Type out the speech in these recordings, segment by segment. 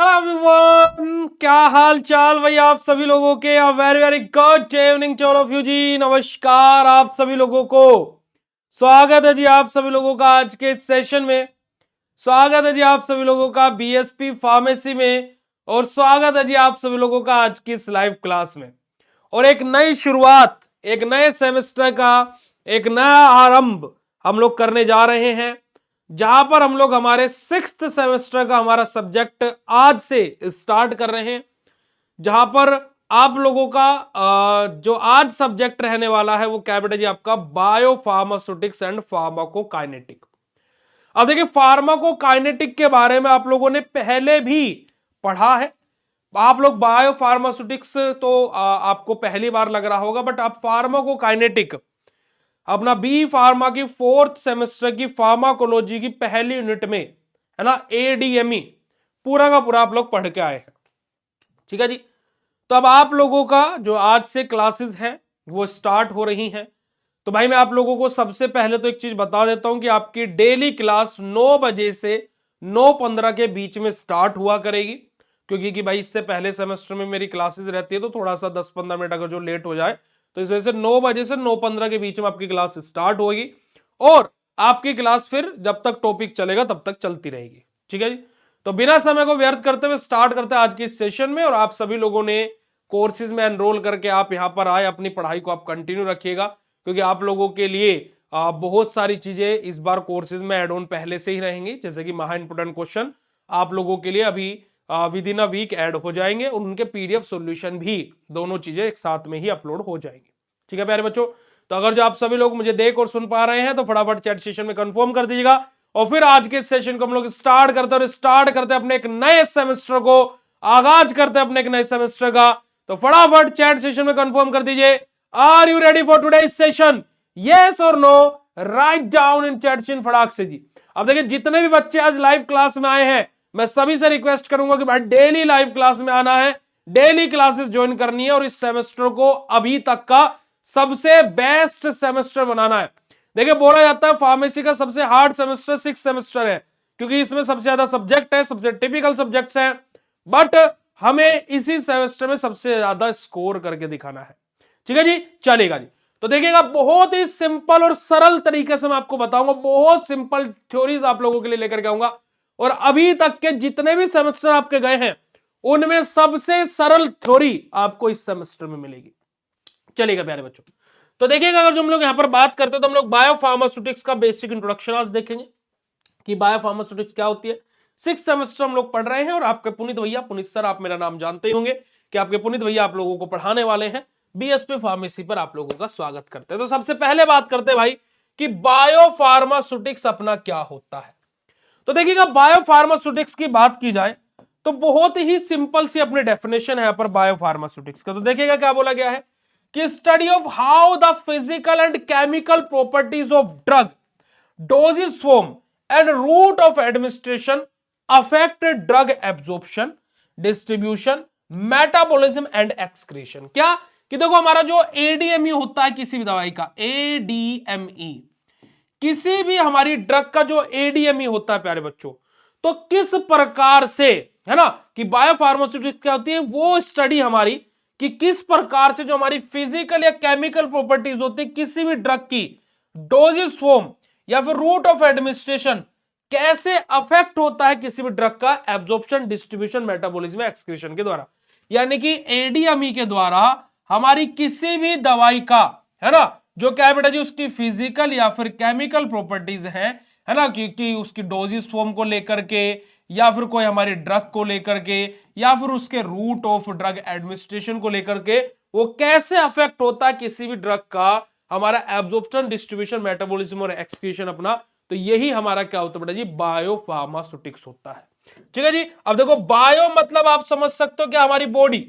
Hello everyone, क्या हाल चाल भाई आप सभी लोगों के। Very very good evening to all of you जी। नमस्कार आप सभी लोगों को। स्वागत है जी आप सभी लोगों का आज के सेशन में। स्वागत है जी आप सभी लोगों का बीएसपी फार्मेसी में। और स्वागत है जी आप सभी लोगों का आज की इस लाइव क्लास में। और एक नई शुरुआत, एक नए सेमेस्टर का एक नया आरंभ हम लोग करने जा रहे हैं, जहां पर हम लोग हमारे 6th सेमेस्टर का हमारा सब्जेक्ट आज से स्टार्ट कर रहे हैं। जहां पर आप लोगों का जो आज सब्जेक्ट रहने वाला है वो क्या बेटा जी, आपका बायो फार्मास्यूटिक्स एंड फार्माकोकाइनेटिक। अब देखिए, फार्माकोकाइनेटिक के बारे में आप लोगों ने पहले भी पढ़ा है। आप लोग बायो फार्मास्यूटिक्स तो आपको पहली बार लग रहा होगा, बट आप फार्माकोकाइनेटिक अपना बी फार्मा की 4th सेमेस्टर की फार्माकोलॉजी की पहली यूनिट में, है ना, एडीएमई पूरा का पूरा आप लोग पढ़ के आए हैं। ठीक है जी। तो अब आप लोगों का जो आज से क्लासेस हैं वो स्टार्ट हो रही हैं। तो भाई मैं आप लोगों को सबसे पहले तो एक चीज बता देता हूं कि आपकी डेली क्लास 9 बजे से 9:15 के बीच में स्टार्ट हुआ करेगी। क्योंकि कि भाई इससे पहले सेमेस्टर में मेरी क्लासेस रहती है, तो थोड़ा सा 10-15 मिनट अगर जो लेट हो जाए तो इस वजह से 9 बजे से 9:15 के बीच में आपकी क्लास स्टार्ट होगी। और आपकी क्लास फिर जब तक टॉपिक चलेगा तब तक चलती रहेगी। ठीक है जी। तो बिना समय को व्यर्थ करते हुए स्टार्ट करते हैं आज के इस सेशन में। और आप सभी लोगों ने कोर्सेज में एनरोल करके आप यहां पर आए, अपनी पढ़ाई को आप कंटिन्यू रखिएगा, क्योंकि आप लोगों के लिए बहुत सारी चीजें इस बार कोर्सेज में एड ऑन पहले से ही रहेंगी। जैसे कि महा इंपोर्टेंट क्वेश्चन आप लोगों के लिए अभी within a week add हो जाएंगे, और उनके पीडीएफ सॉल्यूशन भी, दोनों चीजें एक साथ में ही अपलोड हो जाएंगी। ठीक है प्यारे बच्चों। तो अगर जो आप सभी लोग मुझे देख और सुन पा रहे हैं तो फटाफट चैट सेशन में कंफर्म कर दीजिएगा। और फिर आज के सेशन को हम लोग स्टार्ट करते हैं, और स्टार्ट करते हैं अपने एक नए सेमेस्टर को, आगाज करते हैं अपने एक नए सेमेस्टर का। तो फटाफट चैट सेशन में कंफर्म कर दीजिए, are you ready for today session, yes और no, write down in chat session फटाक से जी। अब देखिए, जितने भी बच्चे आज लाइव क्लास में आए हैं, मैं सभी से रिक्वेस्ट करूंगा कि भाई डेली लाइव क्लास में आना है, डेली क्लासेस ज्वाइन करनी है, और इस सेमेस्टर को अभी तक का सबसे बेस्ट सेमेस्टर बनाना है। देखिए, बोला जाता है फार्मेसी का सबसे हार्ड सेमेस्टर 6th सेमेस्टर है, क्योंकि इसमें सबसे ज्यादा सब्जेक्ट है, सबसे टिपिकल सब्जेक्ट्स हैं। बट हमें इसी सेमेस्टर में सबसे ज्यादा स्कोर करके दिखाना है। ठीक है जी, चलेगा जी। तो देखिएगा, बहुत ही सिंपल और सरल तरीके से मैं आपको बताऊंगा, बहुत सिंपल थ्योरीज आप लोगों के लिए लेकर के आऊंगा। और अभी तक के जितने भी सेमेस्टर आपके गए हैं उनमें सबसे सरल थ्योरी आपको इस सेमेस्टर में मिलेगी। चलेगा प्यारे बच्चों। तो देखिएगा, अगर जो हम लोग यहां पर बात करते हैं तो हम लोग बायोफार्मास्यूटिक्स का बेसिक इंट्रोडक्शन आज देखेंगे कि बायोफार्मास्यूटिक्स क्या होती है। 6th सेमेस्टर हम लोग पढ़ रहे हैं, और आपके पुनीत भैया, पुनीत सर, आप मेरा नाम जानते ही होंगे कि आपके पुनीत भैया आप लोगों को पढ़ाने वाले हैं। बीएसपी फार्मेसी पर आप लोगों का स्वागत करते हैं। तो सबसे पहले बात करते हैं भाई कि बायोफार्मास्यूटिक्स अपना क्या होता है। तो देखिएगा, बायोफार्मास्यूटिक्स की बात की जाए तो बहुत ही सिंपल सी अपनी डेफिनेशन है यहाँ पर बायोफार्मास्यूटिक्स का। तो देखिएगा क्या बोला गया है कि study of how the physical and chemical properties of drug, dosage form and route of administration affect drug absorption, distribution, metabolism and excretion. क्या कि देखो, हमारा जो एडीएमई होता है किसी भी दवाई का, एडीएमई, किसी भी हमारी ड्रग का जो एडीएमई होता है प्यारे बच्चों, तो किस प्रकार से, है ना, कि बायोफार्मास्यूटिक्स क्या होती है, वो स्टडी हमारी कि किस प्रकार से जो हमारी फिजिकल या केमिकल प्रॉपर्टीज होती है किसी भी ड्रग की, डोजेस फॉर्म या फिर रूट ऑफ एडमिनिस्ट्रेशन, कैसे अफेक्ट होता है किसी भी ड्रग का एब्जॉर्प्शन, डिस्ट्रीब्यूशन, मेटाबॉलिज्म, एक्सक्रीशन के द्वारा। यानी कि एडीएमई के द्वारा हमारी किसी भी दवाई का, है ना, जो क्या है बेटा जी, उसकी फिजिकल या फिर केमिकल प्रॉपर्टीज है ना, कि उसकी डोजेस फॉर्म को लेकर के, या फिर कोई हमारी ड्रग को लेकर के, या फिर उसके रूट ऑफ ड्रग एडमिनिस्ट्रेशन को लेकर के, वो कैसे अफेक्ट होता है किसी भी ड्रग का, हमारा एब्जॉर्प्शन, डिस्ट्रीब्यूशन, मेटाबॉलिज्म और एक्सक्रीशन अपना। तो यही हमारा क्या होता है बेटा जी, बायोफार्मास्यूटिक्स होता है। ठीक है जी। अब देखो, बायो मतलब आप समझ सकते हो क्या, हमारी बॉडी,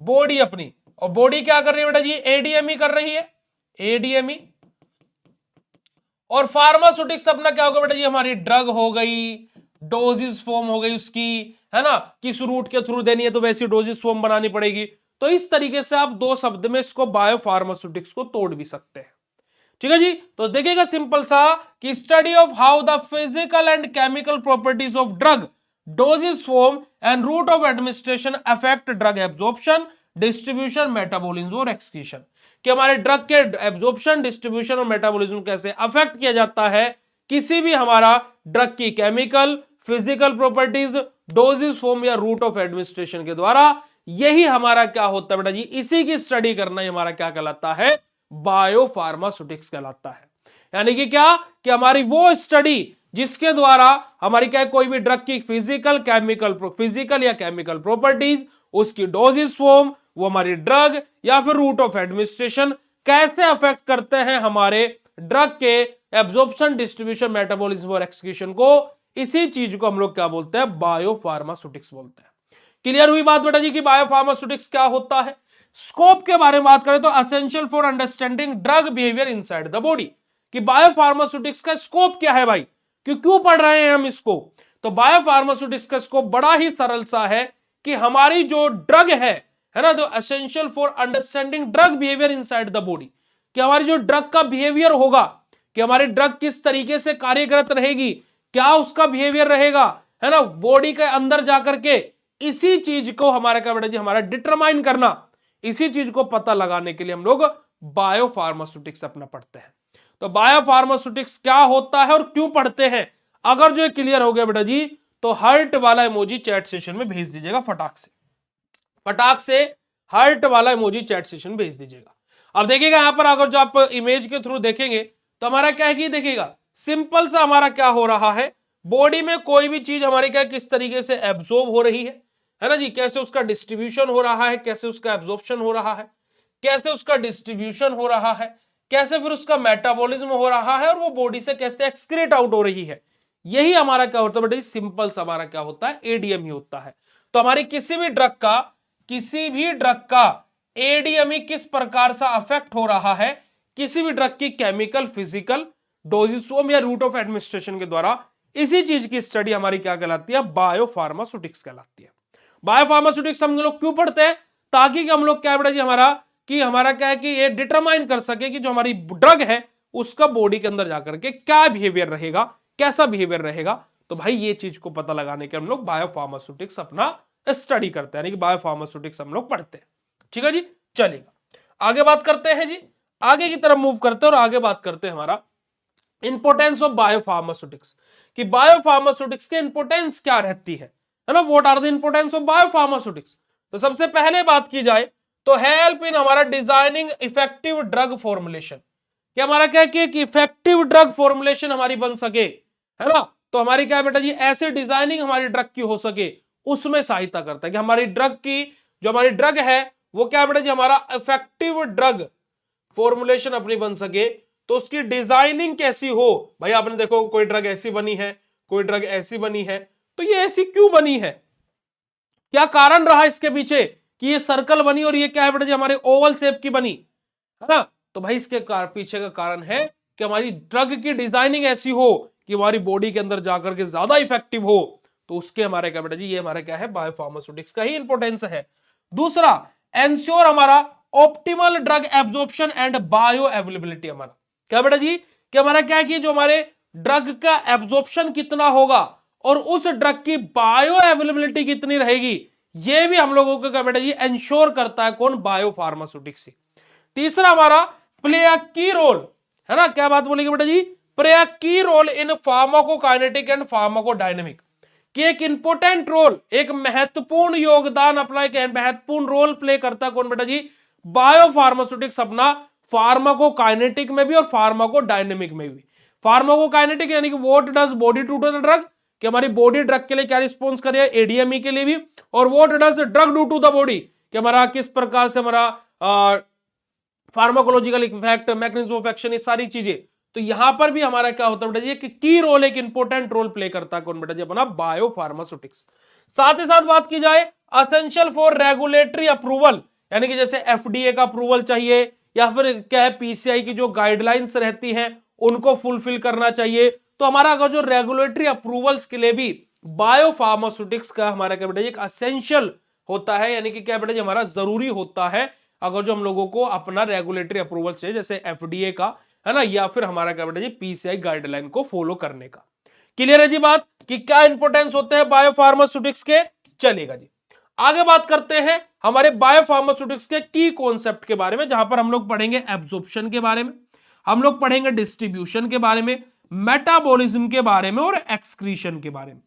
बॉडी अपनी, और बॉडी क्या कर रही है बेटा जी, एडीएमई कर रही है, एडीएमई। और फार्मास्यूटिक्स अपना क्या होगा बेटा जी, हमारी ड्रग हो गई, डोजेस फॉर्म हो गई उसकी, है ना, किस रूट के थ्रू देनी है तो वैसी डोजेस फॉर्म बनानी पड़ेगी। तो इस तरीके से आप दो शब्द में इसको बायोफार्मास्यूटिक्स को तोड़ भी सकते हैं। ठीक है जी। तो देखिएगा सिंपल सा कि study of how the physical and chemical properties of drug, dosage form and route of administration affect drug absorption, distribution, metabolism और excretion। कि हमारे ड्रग के एब्जॉर्प्शन, डिस्ट्रीब्यूशन और मेटाबॉलिज्म कैसे अफेक्ट किया जाता है किसी भी हमारा ड्रग की chemical, physical properties, doses form या रूट ऑफ एडमिनिस्ट्रेशन के द्वारा। यही हमारा क्या होता है बेटा जी, इसी की स्टडी करना ही हमारा क्या कहलाता है, बायोफार्मास्यूटिक्स कहलाता है। यानी कि क्या, कि हमारी वो स्टडी जिसके द्वारा हमारी क्या, कोई भी ड्रग की फिजिकल या केमिकल प्रॉपर्टीज, उसकी डोजेज फॉर्म, वो हमारी ड्रग या फिर रूट ऑफ एडमिनिस्ट्रेशन कैसे अफेक्ट करते हैं हमारे ड्रग के एब्जॉर्प्शन, डिस्ट्रीब्यूशन, मेटाबॉलिज्म और एक्सक्रीशन को। इसी चीज को हम लोग क्या बोलते हैं, बायोफार्मास्यूटिक्स बोलते हैं। क्लियर हुई बात बेटा जी कि बायोफार्मास्यूटिक्स क्या होता है। स्कोप के बारे में बात करें तो essential for understanding drug behaviour inside the body, कि बायोफार्मास्यूटिक्स का स्कोप क्या है भाई, क्यों पढ़ रहे हैं हम इसको। तो बायोफार्मास्यूटिक्स का स्कोप बड़ा ही सरल सा है कि हमारी जो ड्रग है ना, जो essential for understanding drug behaviour inside the body, कि हमारी जो ड्रग का बिहेवियर होगा, कि हमारी ड्रग किस तरीके से कार्यरत रहेगी, क्या उसका बिहेवियर रहेगा, है ना, बॉडी के अंदर जाकर के, इसी चीज को हमारा क्या बेटा जी, हमारा डिटरमाइन करना, इसी चीज को पता लगाने के लिए हम लोग बायोफार्मास्यूटिक्स अपना पढ़ते हैं। तो बायोफार्मास्यूटिक्स क्या होता है और क्यों पढ़ते हैं, अगर जो क्लियर हो गया बेटा जी, तो हार्ट वाला इमोजी चैट सेशन में भेज दीजिएगा, फटाक से हार्ट वाला इमोजी चैट सेशन भेज दीजिएगा। अब देखिएगा यहां पर अगर जो आप इमेज के थ्रू देखेंगे तो हमारा क्या है कि देखिएगा सिंपल सा हमारा क्या हो रहा है, बॉडी में कोई भी चीज हमारी क्या किस तरीके से एब्जॉर्ब हो रही है ना जी, कैसे उसका डिस्ट्रीब्यूशन हो रहा है, कैसे उसका एब्जॉर्प्शन हो रहा है, कैसे उसका डिस्ट्रीब्यूशन हो रहा है, कैसे फिर उसका मेटाबॉलिज्म हो रहा है, और वो बॉडी से कैसे एक्सक्रीट आउट हो रही है। यही हमारा क्या होता है बेटा, सिंपल सा हमारा क्या होता है, एडीएम ही होता है। तो हमारी किसी भी ड्रग का एडीएम किस प्रकार से अफेक्ट हो रहा है, किसी भी ड्रग की केमिकल, फिजिकल, डोजेज फॉर्म या रूट ऑफ एडमिनिस्ट्रेशन के द्वारा, इसी चीज की स्टडी हमारी क्या कहलाती है, बायोफार्मास्यूटिक्स कहलाती है। बायोफार्मास्यूटिक्स हम लोग क्यों पढ़ते हैं, ताकि हम लोग क्या बेटा जी, हमारा क्या है कि ये डिटरमाइन कर सके कि जो हमारी ड्रग है उसका बॉडी के अंदर जाकर के क्या बिहेवियर रहेगा, कैसा बिहेवियर रहेगा। तो भाई ये चीज को पता लगाने के हम लोग बायोफार्मास्यूटिक्स अपना स्टडी करते हैं, यानी कि बायोफार्मास्यूटिक्स हम लोग पढ़ते हैं। ठीक है जी, चलिएगा आगे बात करते हैं जी, आगे की तरफ मूव करते हैं और आगे बात करते हैं हमारा इंपोर्टेंस ऑफ बायोफार्मास्यूटिक्स, कि बायोफार्मास्यूटिक्स की इंपोर्टेंस क्या रहती है ना, what are the importance of biopharmaceutics. तो सबसे पहले बात की जाए तो हेल्प इन हमारा डिजाइनिंग इफेक्टिव ड्रग फॉर्मुलेशन, कि हमारा क्या है कि एक इफेक्टिव ड्रग फॉर्मुलेशन हमारी बन सके, है ना। तो हमारी क्या बेटा जी, ऐसे डिजाइनिंग हमारी ड्रग की हो सके, उसमें सहायता करता है कि हमारी ड्रग की, जो हमारी ड्रग है वो क्या बेटा जी, हमारा इफेक्टिव ड्रग फॉर्मुलेशन अपनी बन सके। तो उसकी डिजाइनिंग कैसी हो, भाई आपने देखो कोई ड्रग ऐसी बनी है, कोई ड्रग ऐसी बनी है, तो ये ऐसी क्यों बनी है, क्या कारण रहा इसके पीछे कि ये सर्कल बनी और ये क्या है बेटा जी, हमारे ओवल शेप की बनी, है ना। तो भाई इसके पीछे का कारण है कि हमारी ड्रग की डिजाइनिंग ऐसी हो कि हमारी बॉडी के अंदर जाकर के ज्यादा इफेक्टिव हो। तो उसके हमारे क्या बेटा जी, ये हमारा क्या है, बायोफार्मास्यूटिक्स का ही इंपोर्टेंस है। दूसरा, एंश्योर हमारा optimal drug absorption and bio availability, हमारा क्या बेटा जी, कि हमारा क्या है कि जो हमारे ड्रग का एब्जॉर्प्शन कितना होगा और उस ड्रग की बायो अवेलेबिलिटी कितनी रहेगी, ये भी हम लोगों को क्या बेटा जी एंश्योर करता है, कौन, बायोफार्मास्यूटिक्स से। तीसरा हमारा प्ले अ की रोल, है ना, क्या बात बोलेगी बेटा जी, play a key role in pharmacokinetic and pharmacodynamic, कि एक इंपोर्टेंट रोल, एक महत्वपूर्ण योगदान अपना, एक महत्वपूर्ण रोल प्ले करता है कौन बेटा जी, बायोफार्मास्यूटिक्स अपना, फार्माकोकाइनेटिक में भी और फार्माकोडायनेमिक में भी। फार्माकोकाइनेटिक यानी कि what does body do to the drug, कि हमारी बॉडी ड्रग के लिए क्या रिस्पॉन्स करे, एडीएमई के लिए भी, और what does drug do to the body, कि हमारा किस प्रकार से हमारा pharmacological effect, mechanism of action, ये सारी चीजें। तो यहां पर भी हमारा क्या होता है बेटा जी, एक की रोल, एक इंपोर्टेंट रोल प्ले करता है कौन बेटा जी, अपना बायोफार्मास्यूटिक्स। साथ ही साथ बात की जाए असेंशियल फॉर रेगुलेटरी अप्रूवल, यानी कि जैसे एफडीए का अप्रूवल चाहिए या फिर क्या है पीसीआई की जो गाइडलाइंस रहती हैं उनको फुलफिल करना चाहिए। तो हमारा अगर जो रेगुलेटरी अप्रूवल्स के लिए भी बायोफार्मास्यूटिक्स का हमारा क्या बेटा एक असेंशियल होता है, यानी कि क्या बेटा जी हमारा जरूरी होता है, अगर जो हम लोगों को अपना रेगुलेटरी अप्रूवल चाहिए जैसे एफडीए का, है ना, या फिर हमारा क्या बेटा जी पीसीआई गाइडलाइन को फॉलो करने का। क्लियर है जी बात कि क्या इंपोर्टेंस होते हैं बायोफार्मास्यूटिक्स के। चलेगा जी, आगे बात करते हैं हमारे बायोफार्मास्यूटिक्स के की कॉन्सेप्ट के बारे में, जहां पर हम लोग पढ़ेंगे एब्जॉर्प्शन के बारे में, हम लोग पढ़ेंगे डिस्ट्रीब्यूशन के बारे में, मेटाबॉलिज्म के बारे में और एक्सक्रीशन के बारे में।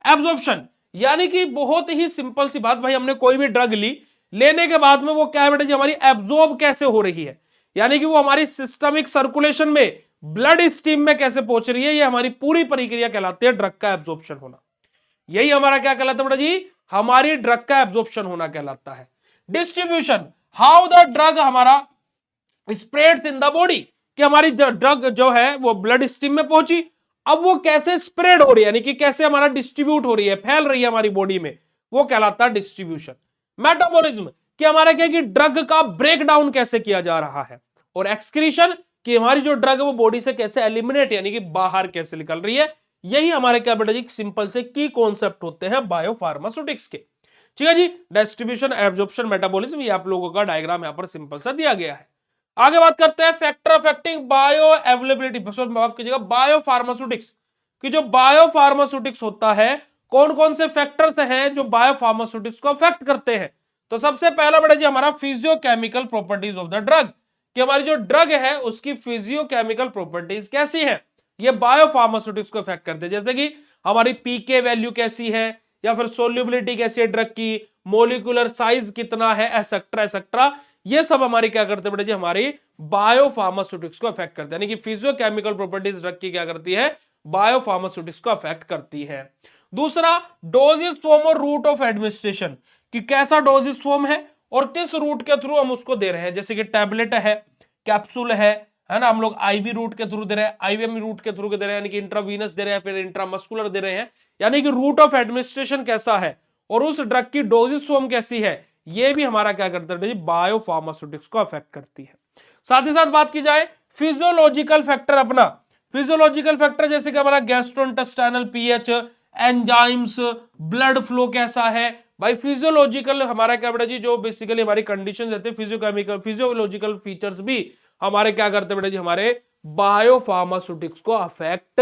एब्जॉर्प्शन यानी कि बहुत ही सिंपल सी बात भाई, हमने कोई भी ड्रग ली, लेने के बाद में वो क्या है बेटा जी, हमारी एब्जॉर्ब कैसे हो रही है, यानी कि वो हमारी सिस्टमिक सर्कुलेशन में ब्लड स्ट्रीम में कैसे पहुंच रही है, ये हमारी पूरी प्रक्रिया कहलाती है ड्रग का एब्जॉर्प्शन होना। यही हमारा क्या कहलाता है बेटा जी, हमारी ड्रग का एब्जॉर्प्शन होना कहलाता है। डिस्ट्रीब्यूशन, हाउ द ड्रग हमारा स्प्रेड्स इन द बॉडी, कि हमारी ड्रग जो है वो ब्लड स्ट्रीम में पहुंची, अब वो कैसे स्प्रेड हो रही है, यानी कि कैसे हमारा डिस्ट्रीब्यूट हो रही है, फैल रही है हमारी बॉडी में, वो कहलाता है डिस्ट्रीब्यूशन। मेटाबॉलिज्म कि हमारा क्या कि ड्रग का ब्रेक डाउन कैसे किया जा रहा है, और एक्सक्रीशन कि हमारी जो ड्रग है वो बॉडी से कैसे एलिमिनेट यानी कि बाहर कैसे निकल रही है। यही हमारे क्या बेटा जी सिंपल से की कॉन्सेप्ट होते हैं बायोफार्मास्यूटिक्स के। ठीक है जी, डिस्ट्रीब्यूशन, एब्जॉर्प्शन, मेटाबॉलिज्म, ये आप लोगों का डायग्राम यहां पर सिंपल सा दिया गया है। आगे बात करते हैं फैक्टर अफेक्टिंग बायो अवेलेबिलिटी, माफ कीजिएगा बायोफार्मास्यूटिक्स, कि जो बायोफार्मास्यूटिक्स होता है कौन कौन से फैक्टर्स हैं जो बायोफार्मास्यूटिक्स को अफेक्ट करते हैं। तो सबसे पहला बेटा जी हमारा physiochemical properties of the drug, कि हमारी जो ड्रग है उसकी फिजियोकेमिकल प्रॉपर्टीज कैसी है, ये बायोफार्मास्यूटिक्स को अफेक्ट करते हैं। जैसे कि हमारी पीके वैल्यू कैसी है, या फिर सोल्यूबिलिटी कैसी है ड्रग की, मोलिकुलर साइज कितना है, एसेक्ट्रा एसेक्ट्रा, ये सब हमारी क्या करते हैं बेटा जी, हमारी बायोफार्मास्यूटिक्स को अफेक्ट करते हैं। यानी कि फिजियोकेमिकल प्रॉपर्टीज ड्रग की क्या करती है, बायोफार्मास्यूटिक्स को अफेक्ट करती है। दूसरा डोजेस फॉर्म और रूट ऑफ एडमिनिस्ट्रेशन, कि कैसा डोजेस फॉर्म है और किस रूट के थ्रू हम उसको दे रहे हैं। जैसे कि टैबलेट है, कैप्सूल है ना, हम लोग आईवी रूट के थ्रू दे रहे हैं, आईवीएम रूट के थ्रू दे रहे हैं, यानी कि इंट्रावीनस दे रहे हैं, फिर इंट्रामस्कुलर दे रहे हैं, यानी कि रूट ऑफ एडमिनिस्ट्रेशन कैसा है और उस ड्रग की डोजेस फॉर्म कैसी है, ये भी हमारा क्या करता है बायोफार्मास्यूटिक्स को अफेक्ट करती है। साथ ही साथ बात की जाए फिजियोलॉजिकल फैक्टर, अपना फिजियोलॉजिकल फैक्टर जैसे कि हमारा gastrointestinal pH, enzymes, blood flow कैसा है भाई, फिजियोलॉजिकल हमारा क्या बेटा जी जो बेसिकली हमारी कंडीशन रहती है, फिजियोकेमिकल फिजियोलॉजिकल फीचर्स भी हमारे क्या करते हैं बेटा जी, हमारे बायोफार्मास्यूटिक्स को अफेक्ट